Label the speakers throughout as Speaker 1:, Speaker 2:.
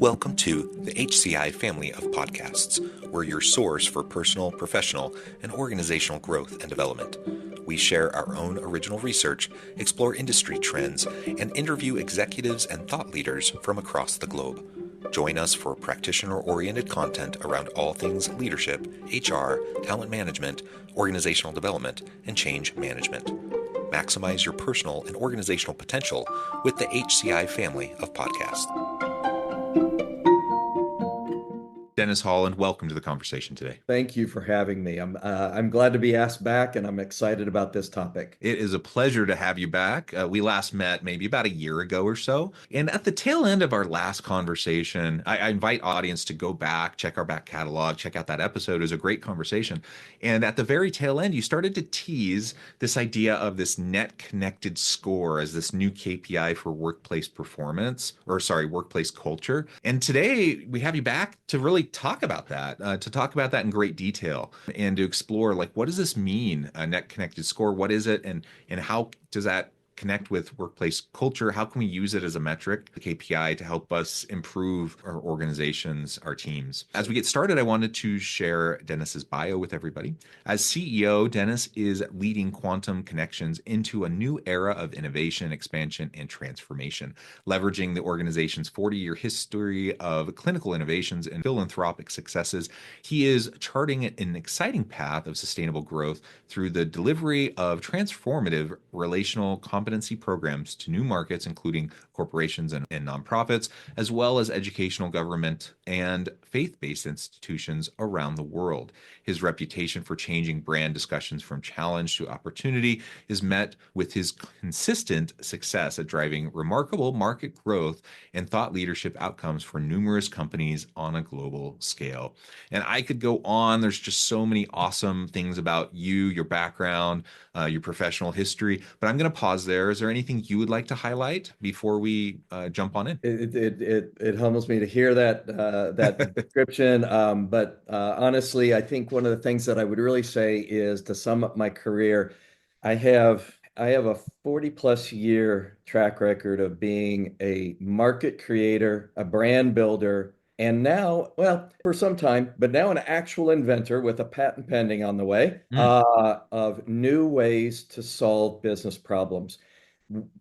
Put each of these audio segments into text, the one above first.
Speaker 1: Welcome to the HCI family of podcasts. We're your source for personal, professional, and organizational growth and development. We share our own original research, explore industry trends, and interview executives and thought leaders from across the globe. Join us for practitioner-oriented content around all things leadership, HR, talent management, organizational development, and change management. Maximize your personal and organizational potential with the HCI family of podcasts. Dennis Holland, welcome to the conversation today.
Speaker 2: Thank you for having me. I'm glad to be asked back, and I'm excited about this topic.
Speaker 1: It is a pleasure to have you back. We last met maybe about a year ago or so. And at the tail end of our last conversation, I invite audience to go back, check our back catalog, check out that episode. It was a great conversation. And at the very tail end, you started to tease this idea of this net connected score as this new KPI for workplace performance, workplace culture. And today we have you back to really talk about that, in great detail and to explore, like, what does this mean, a net connected score? What is it? And how does that connect with workplace culture? How can we use it as a metric, the KPI, to help us improve our organizations, our teams? As we get started, I wanted to share Dennis's bio with everybody. As CEO, Dennis is leading Quantum Connections into a new era of innovation, expansion, and transformation, leveraging the organization's 40-year history of clinical innovations and philanthropic successes. He is charting an exciting path of sustainable growth through the delivery of transformative relational competency programs to new markets, including corporations and nonprofits, as well as educational, government, and faith-based institutions around the world. His reputation for changing brand discussions from challenge to opportunity is met with his consistent success at driving remarkable market growth and thought leadership outcomes for numerous companies on a global scale. And I could go on. There's just so many awesome things about you, your background, your professional history, but I'm going to pause there. Is there anything you would like to highlight before we jump on in?
Speaker 2: It humbles me to hear that description. But honestly, I think one of the things that I would really say is, to sum up my career, I have a 40 plus year track record of being a market creator, a brand builder, and now, well, for some time, but now an actual inventor with a patent pending on the way, of new ways to solve business problems.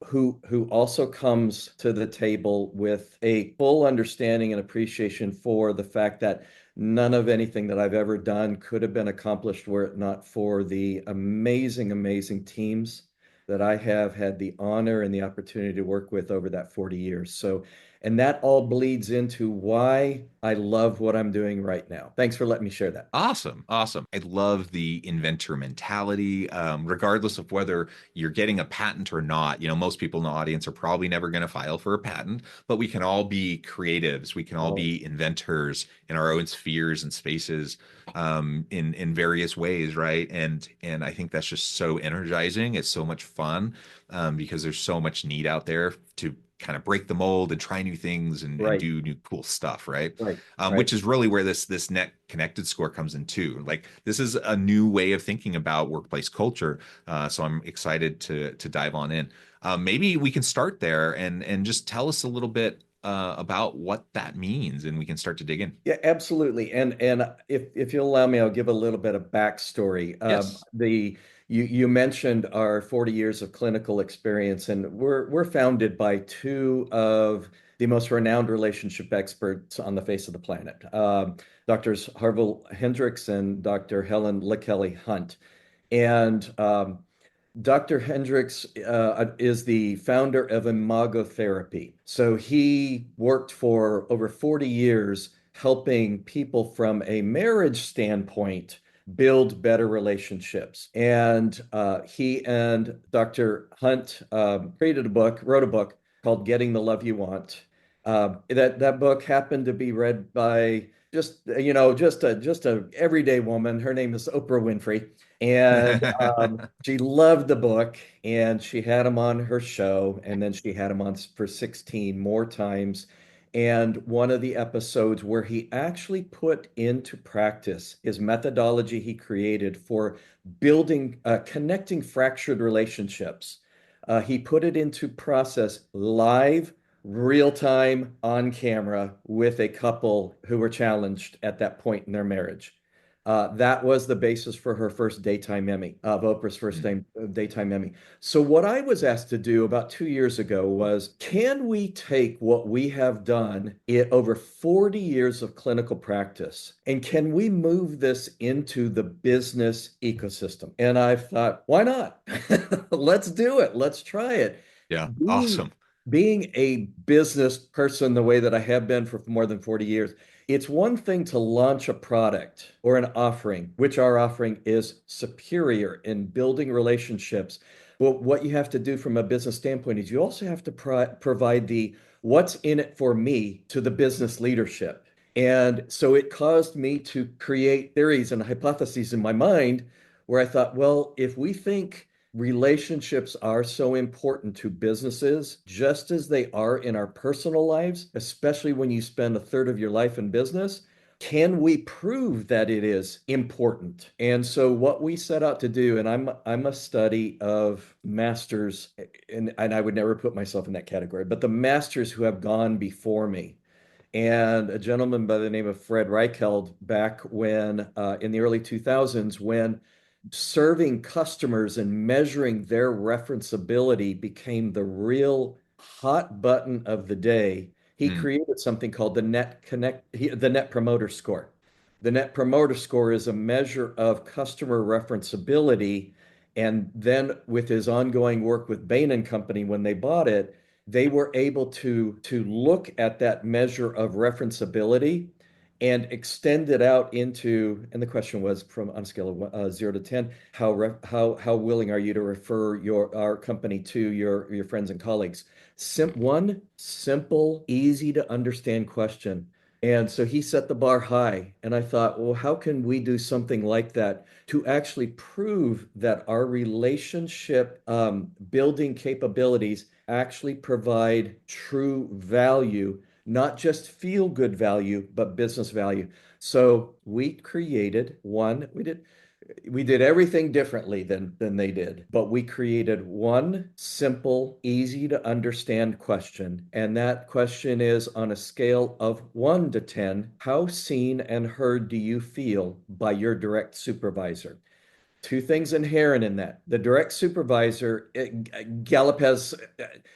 Speaker 2: Who also comes to the table with a full understanding and appreciation for the fact that none of anything that I've ever done could have been accomplished were it not for the amazing, amazing teams that I have had the honor and the opportunity to work with over that 40 years. So, and that all bleeds into why I love what I'm doing right now. Thanks for letting me share that.
Speaker 1: Awesome. Awesome. I love the inventor mentality, regardless of whether you're getting a patent or not. Most people in the audience are probably never going to file for a patent, but we can all be creatives. We can all be inventors in our own spheres and spaces, in various ways, right? And I think that's just so energizing. It's so much fun, because there's so much need out there to kind of break the mold and try new things and do new cool stuff, right? Which is really where this net connected score comes in too. Like, this is a new way of thinking about workplace culture. So I'm excited to dive on in. Maybe we can start there and just tell us a little bit about what that means, and we can start to dig in.
Speaker 2: Yeah, absolutely. And if you'll allow me, I'll give a little bit of backstory.
Speaker 1: Yes.
Speaker 2: You mentioned our 40 years of clinical experience, and we're founded by two of the most renowned relationship experts on the face of the planet, Doctors Harville Hendricks and Dr. Helen LaKelly Hunt. And Dr. Hendricks is the founder of imagotherapy. So he worked for over 40 years helping people from a marriage standpoint build better relationships. And he and Dr. Hunt wrote a book called Getting the Love You Want. That book happened to be read by just a everyday woman. Her name is Oprah Winfrey. And she loved the book, and she had him on her show, and then she had him on for 16 more times. And one of the episodes where he actually put into practice his methodology he created for building, connecting fractured relationships. He put it into process live real time on camera with a couple who were challenged at that point in their marriage. That was the basis for her first daytime Emmy, of Oprah's first
Speaker 1: Mm.
Speaker 2: daytime Emmy. So, what I was asked to do about 2 years ago was, can we take what we have done over 40 years of clinical practice and can we move this into the business ecosystem? And I thought, why not? Let's do it. Let's try it.
Speaker 1: Yeah,
Speaker 2: Being
Speaker 1: awesome.
Speaker 2: being a business person the way that I have been for more than 40 years, it's one thing to launch a product or an offering, which our offering is superior in building relationships. Well, what you have to do from a business standpoint is you also have to provide the what's in it for me to the business leadership. And so it caused me to create theories and hypotheses in my mind where I thought, well, if we think relationships are so important to businesses, just as they are in our personal lives, especially when you spend a third of your life in business. Can we prove that it is important? And so what we set out to do, and I'm a study of masters, and I would never put myself in that category, but the masters who have gone before me. And a gentleman by the name of Fred Reichheld back when in the early 2000s, when serving customers and measuring their referenceability became the real hot button of the day, he
Speaker 1: Mm.
Speaker 2: created something called the Net Promoter Score. The Net Promoter Score is a measure of customer referenceability. And then with his ongoing work with Bain and Company, when they bought it, they were able to look at that measure of referenceability and extend it out into, and the question was from on a scale of 0 to 10, how willing are you to refer our company to your friends and colleagues? One simple, easy to understand question. And so he set the bar high. And I thought, well, how can we do something like that to actually prove that our relationship building capabilities actually provide true value, not just feel good value, but business value. So we created one, we did everything differently than they did, but we created one simple, easy to understand question. And that question is on a scale of 1 to 10, how seen and heard do you feel by your direct supervisor? Two things inherent in that. The direct supervisor, Gallup has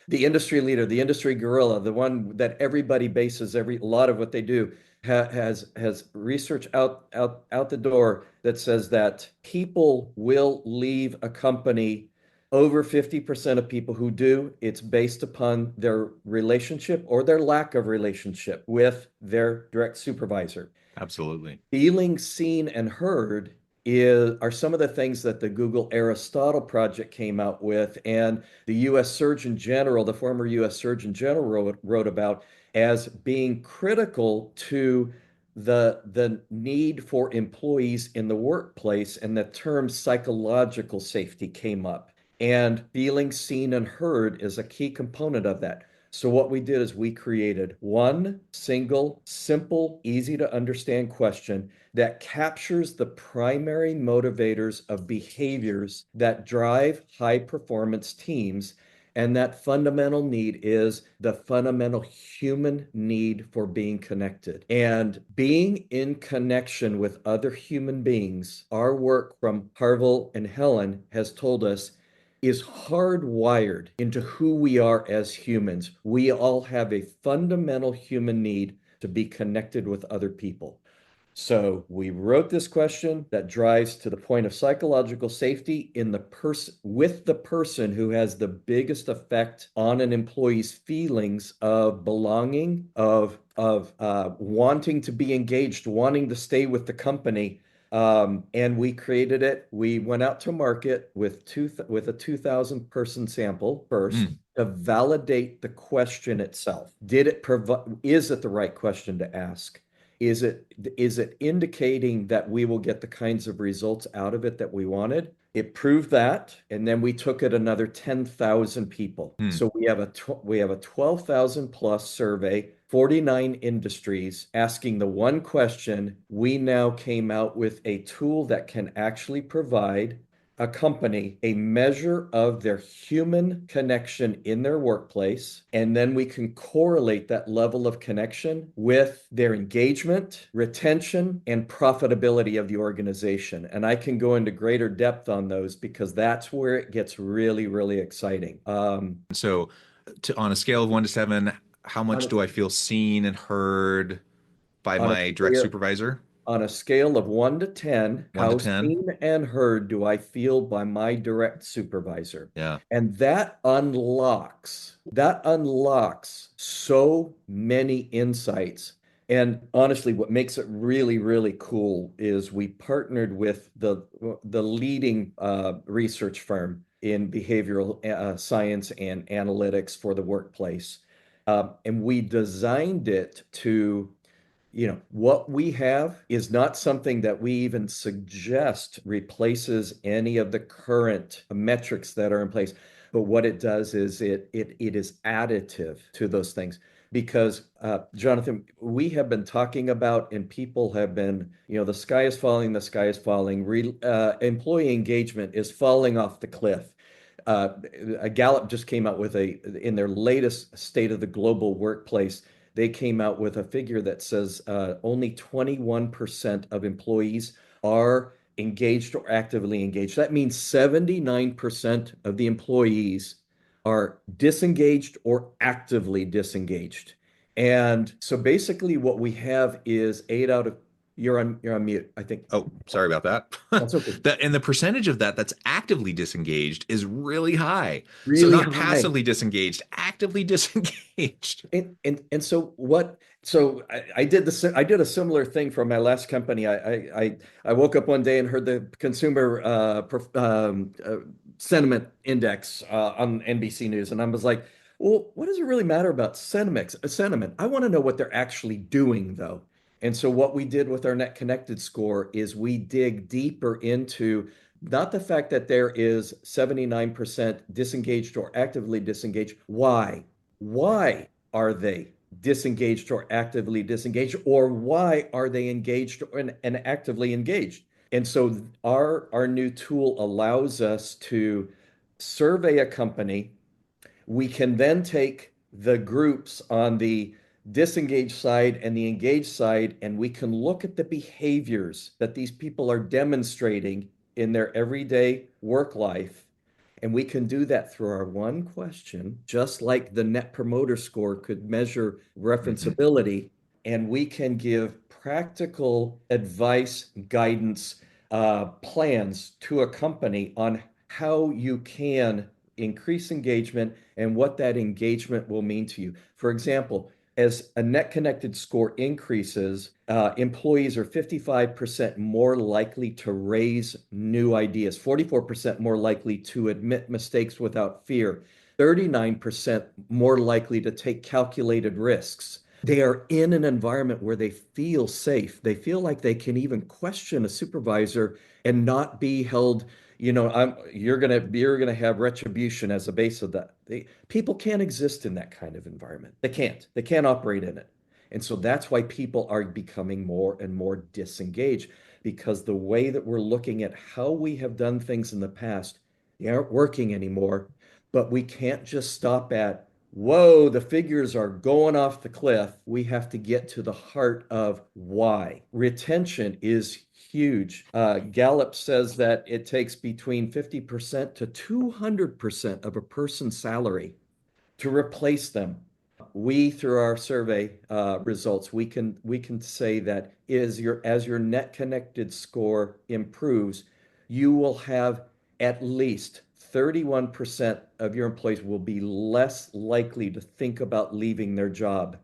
Speaker 2: the industry leader, the industry gorilla, the one that everybody bases a lot of what they do, has research out the door that says that people will leave a company. Over 50% of people who do, it's based upon their relationship or their lack of relationship with their direct supervisor.
Speaker 1: Absolutely.
Speaker 2: Feeling seen and heard are some of the things that the Google Aristotle project came out with, and the U.S. Surgeon General, the former U.S. Surgeon General, wrote about as being critical to the need for employees in the workplace, and the term psychological safety came up. And feeling seen and heard is a key component of that. So what we did is we created one single, simple, easy to understand question that captures the primary motivators of behaviors that drive high performance teams. And that fundamental need is the fundamental human need for being connected. And being in connection with other human beings, our work from Harville and Helen has told us is hardwired into who we are as humans. We all have a fundamental human need to be connected with other people. So we wrote this question that drives to the point of psychological safety in the person with the person who has the biggest effect on an employee's feelings of belonging, of wanting to be engaged, wanting to stay with the company. And we created it. We went out to market with a 2,000 person sample first
Speaker 1: Mm.
Speaker 2: to validate the question itself. Is it the right question to ask? Is it indicating that we will get the kinds of results out of it that we wanted? It proved that, and then we took it another 10,000 people.
Speaker 1: Mm.
Speaker 2: So we have a 12,000 plus survey, 49 industries asking the one question. We now came out with a tool that can actually provide a company a measure of their human connection in their workplace, and then we can correlate that level of connection with their engagement, retention, and profitability of the organization. And I can go into greater depth on those because that's where it gets really, really exciting.
Speaker 1: So, on a scale of 1 to 7, how
Speaker 2: On
Speaker 1: much
Speaker 2: a,
Speaker 1: do I feel seen and heard by
Speaker 2: on a
Speaker 1: my direct
Speaker 2: scale,
Speaker 1: supervisor?
Speaker 2: On a scale of 1 to 10,
Speaker 1: One to
Speaker 2: how
Speaker 1: 10?
Speaker 2: seen and heard do I feel by my direct supervisor?
Speaker 1: Yeah.
Speaker 2: And that unlocks so many insights. And honestly, what makes it really, really cool is we partnered with the leading research firm in behavioral science and analytics for the workplace. And we designed it to what we have is not something that we even suggest replaces any of the current metrics that are in place. But what it does is it is additive to those things. Because, Jonathan, we have been talking about, and people have been, the sky is falling, the sky is falling. Employee engagement is falling off the cliff. A Gallup just came out in their latest State of the Global Workplace, they came out with a figure that says only 21% of employees are engaged or actively engaged. That means 79% of the employees are disengaged or actively disengaged. And so basically what we have is eight out of, you're on mute, I think.
Speaker 1: Oh, sorry about that.
Speaker 2: That's okay.
Speaker 1: And the percentage of that that's actively disengaged is really high. So
Speaker 2: Really
Speaker 1: not
Speaker 2: high.
Speaker 1: passively disengaged, actively disengaged.
Speaker 2: And so what? So I did a similar thing for my last company. I woke up one day and heard the consumer sentiment index on NBC News, and I was like, well, what does it really matter about sentiment? I want to know what they're actually doing, though. And so what we did with our Net Connected score is we dig deeper into not the fact that there is 79% disengaged or actively disengaged. Why? Why are they disengaged or actively disengaged? Or why are they engaged and actively engaged? And so our new tool allows us to survey a company. We can then take the groups on the disengaged side and the engaged side, and we can look at the behaviors that these people are demonstrating in their everyday work life. And we can do that through our one question, just like the Net Promoter Score could measure
Speaker 1: Mhm.
Speaker 2: referenceability. And we can give practical advice, guidance, plans to a company on how you can increase engagement and what that engagement will mean to you. For example, as a net connected score increases, employees are 55% more likely to raise new ideas, 44% more likely to admit mistakes without fear, 39% more likely to take calculated risks. They are in an environment where they feel safe. They feel like they can even question a supervisor and not be held, you're gonna have retribution as a base of that. People can't exist in that kind of environment. They can't. They can't operate in it. And so that's why people are becoming more and more disengaged because the way that we're looking at how we have done things in the past, they aren't working anymore. But we can't just stop at, whoa, the figures are going off the cliff. We have to get to the heart of why. Retention is huge. Gallup says that it takes between 50% to 200% of a person's salary to replace them. We, through our survey results, we can say that as your net connected score improves, you will have at least 31% of your employees will be less likely to think about leaving their job.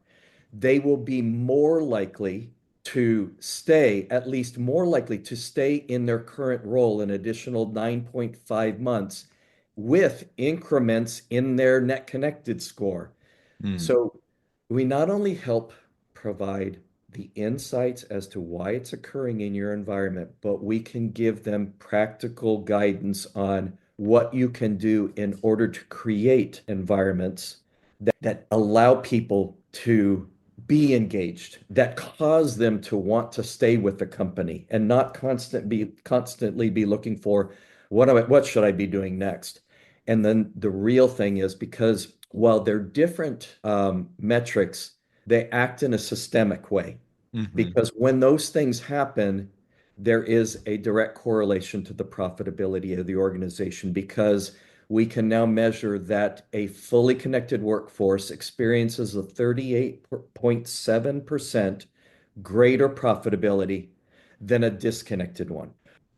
Speaker 2: They will be more likely to stay, at least more likely to stay in their current role an additional 9.5 months with increments in their net connected score.
Speaker 1: Mm.
Speaker 2: So we not only help provide the insights as to why it's occurring in your environment, but we can give them practical guidance on what you can do in order to create environments that allow people to be engaged, that cause them to want to stay with the company and not constantly be looking for what should I be doing next? And then the real thing is, because while they're different metrics, they act in a systemic way.
Speaker 1: Hmm.
Speaker 2: Because when those things happen, there is a direct correlation to the profitability of the organization, because we can now measure that a fully connected workforce experiences a 38.7% greater profitability than a disconnected one.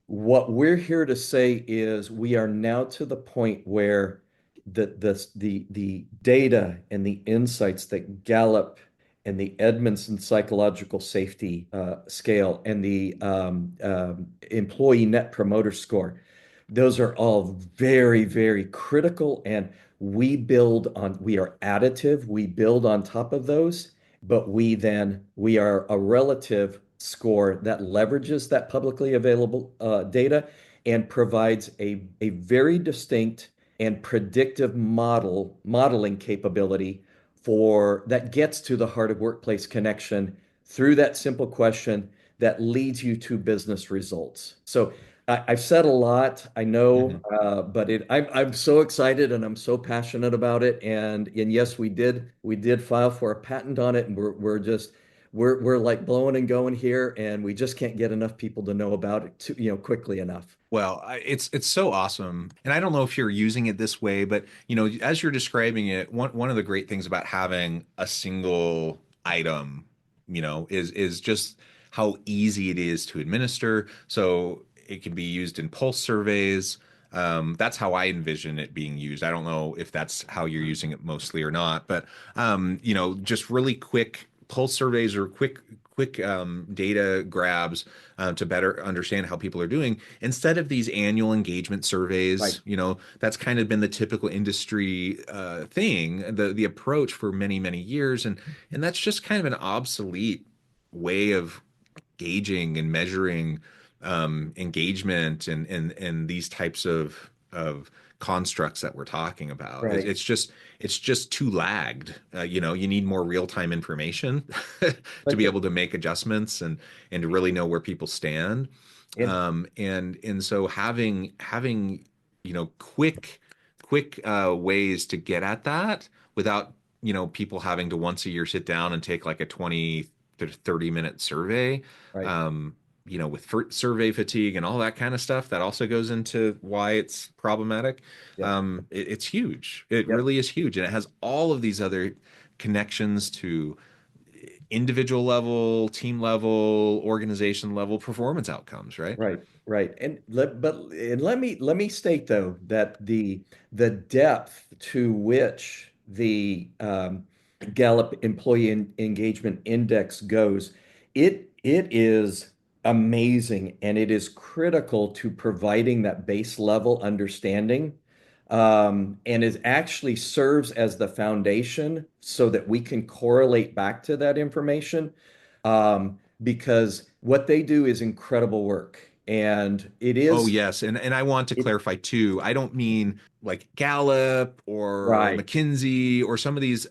Speaker 2: What we're here to say is we are now to the point where the data and the insights that Gallup and the Edmondson psychological safety scale and the employee net promoter score, those are all very, very critical. And we are additive, we build on top of those, but we are a relative score that leverages that publicly available data and provides a very distinct and predictive modeling capability for that gets to the heart of workplace connection through that simple question that leads you to business results. So I've said a lot, I know,
Speaker 1: Hmm.
Speaker 2: but I'm so excited and I'm so passionate about it. And yes, we did file for a patent on it, and we're like blowing and going here, and we just can't get enough people to know about it quickly enough.
Speaker 1: Well, it's so awesome, and I don't know if you're using it this way, but as you're describing it, one of the great things about having a single item, is just how easy it is to administer. So it can be used in pulse surveys. That's how I envision it being used. I don't know if that's how you're using it mostly or not, but just really quick pulse surveys or quick data grabs to better understand how people are doing instead of these annual engagement
Speaker 2: Right,
Speaker 1: surveys. That's kind of been the typical industry thing, the approach for many years, and that's just kind of an obsolete way of gauging and measuring engagement and these types of constructs that we're talking about. It,
Speaker 2: right.
Speaker 1: it's just too lagged. You need more real-time information to
Speaker 2: But
Speaker 1: be able to make adjustments and to really know where people stand.
Speaker 2: and
Speaker 1: And so having quick ways to get at that without people having to once a year sit down and take like a 20 to 30-minute survey,
Speaker 2: right,
Speaker 1: um, with survey fatigue and all that kind of stuff, that also goes into why it's problematic.
Speaker 2: yep,
Speaker 1: It's huge. It
Speaker 2: yep,
Speaker 1: really is huge. And it has all of these other connections to individual level, team level, organization level performance outcomes, right?
Speaker 2: right, right. And let me state though that the depth to which the Gallup Employee Engagement Index goes, it is amazing, and it is critical to providing that base level understanding, and it actually serves as the foundation so that we can correlate back to that information, because what they do is incredible work, and it
Speaker 1: Oh,
Speaker 2: is
Speaker 1: yes. And I want to
Speaker 2: it
Speaker 1: clarify too. I don't mean like Gallup or
Speaker 2: right,
Speaker 1: McKinsey or some of these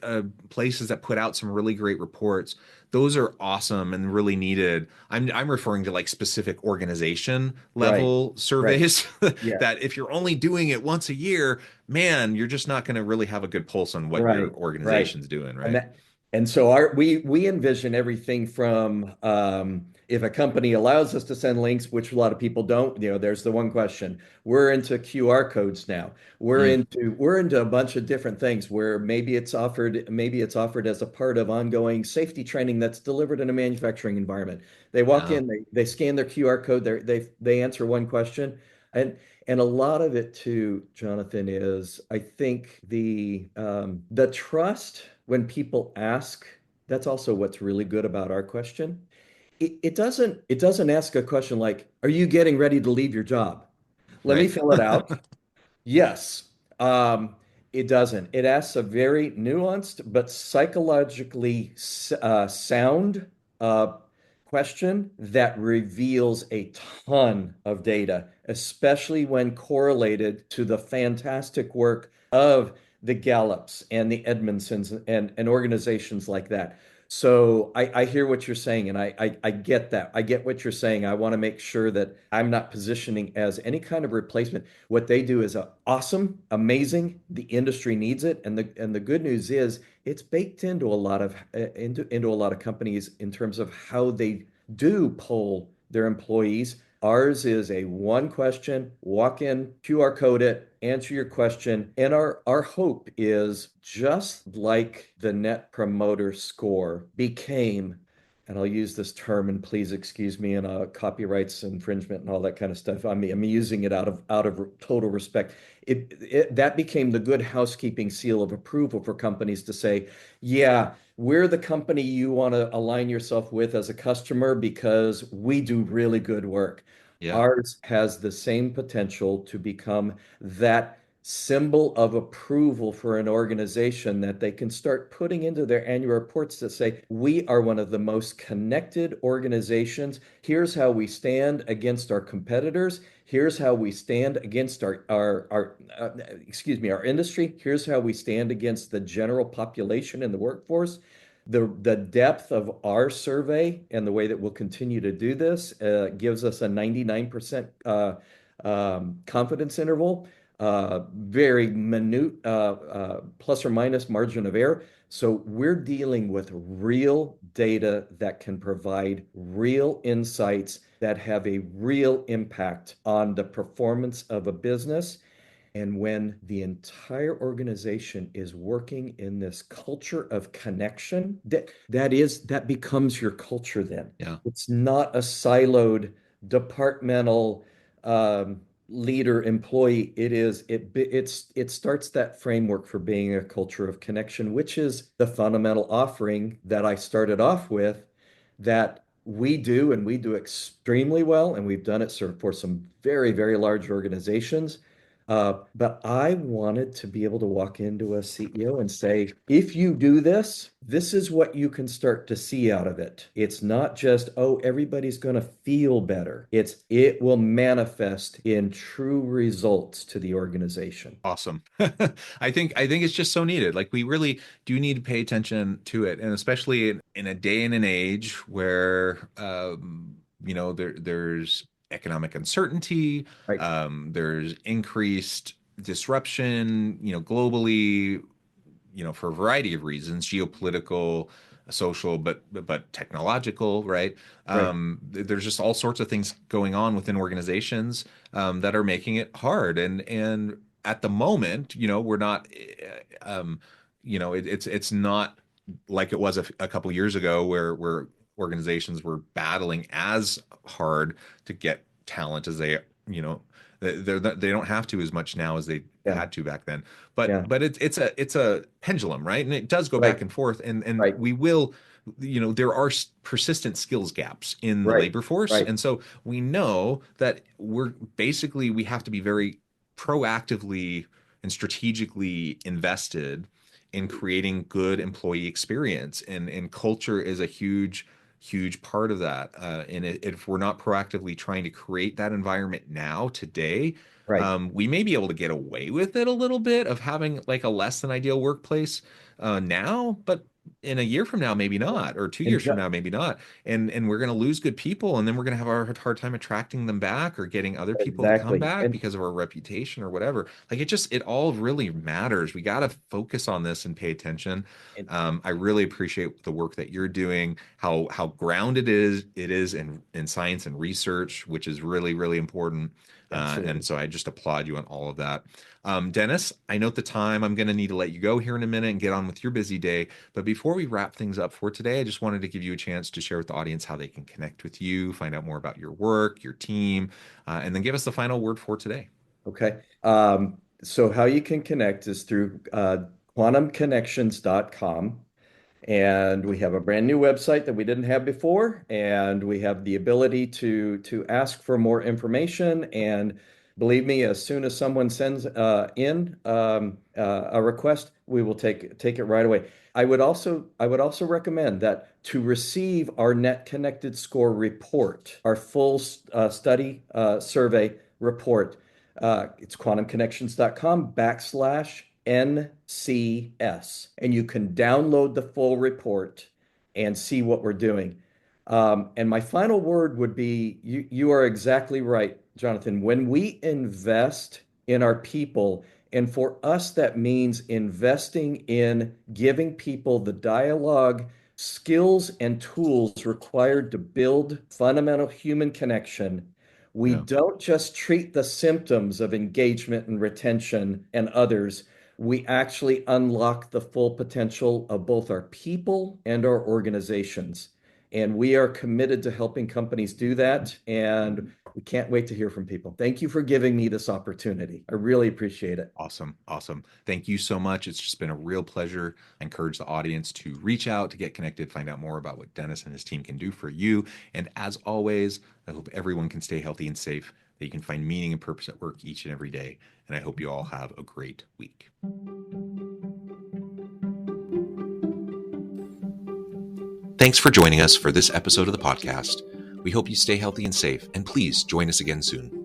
Speaker 1: places that put out some really great reports. Those are awesome and really needed. I'm referring to like specific organization
Speaker 2: right,
Speaker 1: level
Speaker 2: right.
Speaker 1: surveys
Speaker 2: Yeah,
Speaker 1: that if you're only doing it once a year, man, you're just not going to really have a good pulse on what your
Speaker 2: right, right.
Speaker 1: organization's doing,
Speaker 2: And
Speaker 1: right?
Speaker 2: so we envision everything from, if a company allows us to send links, which a lot of people don't, there's the one question. We're into QR codes now.
Speaker 1: Mm,
Speaker 2: We're into a bunch of different things where maybe it's offered as a part of ongoing safety training that's delivered in a manufacturing environment. They walk
Speaker 1: yeah.
Speaker 2: in, they scan their QR code, they answer one question. And a lot of it too, Jonathan, is I think the trust when people ask. That's also what's really good about our question. It doesn't ask a question like, "Are you getting ready to leave your job?" Let me
Speaker 1: Right.
Speaker 2: fill it out. Yes. Um, it doesn't. It asks a very nuanced but psychologically sound uh, question that reveals a ton of data, especially when correlated to the fantastic work of the Gallups and the Edmondsons and organizations like that. So I hear what you're saying, and I get that. I get what you're saying. I want to make sure that I'm not positioning as any kind of replacement. What they do is awesome, amazing. The industry needs it, and the good news is it's baked into a lot of into a lot of companies in terms of how they do poll their employees. Ours is a one question, walk in, QR code it, answer your question. And our hope is just like the Net Promoter Score became, and I'll use this term, and please excuse me, and copyrights infringement and all that kind of stuff. I'm using it out of total respect. That became the good housekeeping seal of approval for companies to say, yeah, we're the company you want to align yourself with as a customer because we do really good work.
Speaker 1: Yeah.
Speaker 2: Ours has the same potential to become that symbol of approval for an organization that they can start putting into their annual reports to say, we are one of the most connected organizations. Here's how we stand against our competitors. Here's how we stand against our industry. Here's how we stand against the general population in the workforce. The depth of our survey and the way that we'll continue to do this gives us a 99% confidence interval, very minute plus or minus margin of error. So we're dealing with real data that can provide real insights that have a real impact on the performance of a business. And when the entire organization is working in this culture of connection, that becomes your culture then.
Speaker 1: Yeah.
Speaker 2: It's not a siloed departmental leader employee. It starts that framework for being a culture of connection, which is the fundamental offering that I started off with that we do, and we do extremely well, and we've done it for some very, very large organizations. But I wanted to be able to walk into a CEO and say, if you do this, this is what you can start to see out of it. It's not just, oh, everybody's going to feel better. It will manifest in true results to the organization.
Speaker 1: Awesome. I think it's just so needed. Like we really do need to pay attention to it, and especially in a day and an age where there's economic uncertainty,
Speaker 2: Right,
Speaker 1: there's increased disruption, globally, for a variety of reasons, geopolitical, social, but technological, right?
Speaker 2: right,
Speaker 1: There's just all sorts of things going on within organizations that are making it hard. And at the moment, we're not, it's not like it was a couple years ago where organizations were battling as hard to get talent as you know, they don't have to as much now as they
Speaker 2: yeah,
Speaker 1: had to back then. But
Speaker 2: yeah,
Speaker 1: but it's a pendulum, right? And it does go back
Speaker 2: right,
Speaker 1: and forth, and
Speaker 2: right,
Speaker 1: we will, there are persistent skills gaps in the
Speaker 2: right,
Speaker 1: labor force,
Speaker 2: right,
Speaker 1: and so we know that we have to be very proactively and strategically invested in creating good employee experience, and culture is a huge part of that. And if we're not proactively trying to create that environment now, today,
Speaker 2: right.
Speaker 1: we may be able to get away with it a little bit of having like a less than ideal workplace now, but in a year from now, maybe not, or two
Speaker 2: And
Speaker 1: years from now, maybe not. And we're going to lose good people, and then we're going to have a hard time attracting them back or getting other people to come
Speaker 2: exactly.
Speaker 1: back because of our reputation or whatever. Like it all really matters. We got to focus on this and pay attention.
Speaker 2: And
Speaker 1: I really appreciate the work that you're doing, how grounded it is in science and research, which is really, really important. And
Speaker 2: absolutely.
Speaker 1: so I just applaud you on all of that. Dennis, I note the time. I'm going to need to let you go here in a minute and get on with your busy day. But before we wrap things up for today, I just wanted to give you a chance to share with the audience how they can connect with you, find out more about your work, your team, and then give us the final word for today.
Speaker 2: Okay. So how you can connect is through quantumconnections.com. And we have a brand new website that we didn't have before, and we have the ability to ask for more information. And believe me, as soon as someone sends in a request, we will take it right away. I would also recommend that to receive our Net Connected Score report, our full study survey report, it's quantumconnections.com/NCS. And you can download the full report and see what we're doing. And my final word would be you are exactly right, Jonathan. When we invest in our people, and for us, that means investing in giving people the dialogue, skills, and tools required to build fundamental human connection. We
Speaker 1: Yeah.
Speaker 2: don't just treat the symptoms of engagement and retention and others. We actually unlock the full potential of both our people and our organizations. And we are committed to helping companies do that. And we can't wait to hear from people. Thank you for giving me this opportunity. I really appreciate it.
Speaker 1: Awesome. Awesome. Thank you so much. It's just been a real pleasure. I encourage the audience to reach out, to get connected, find out more about what Dennis and his team can do for you. And as always, I hope everyone can stay healthy and safe, that you can find meaning and purpose at work each and every day. And I hope you all have a great week. Thanks for joining us for this episode of the podcast. We hope you stay healthy and safe, and please join us again soon.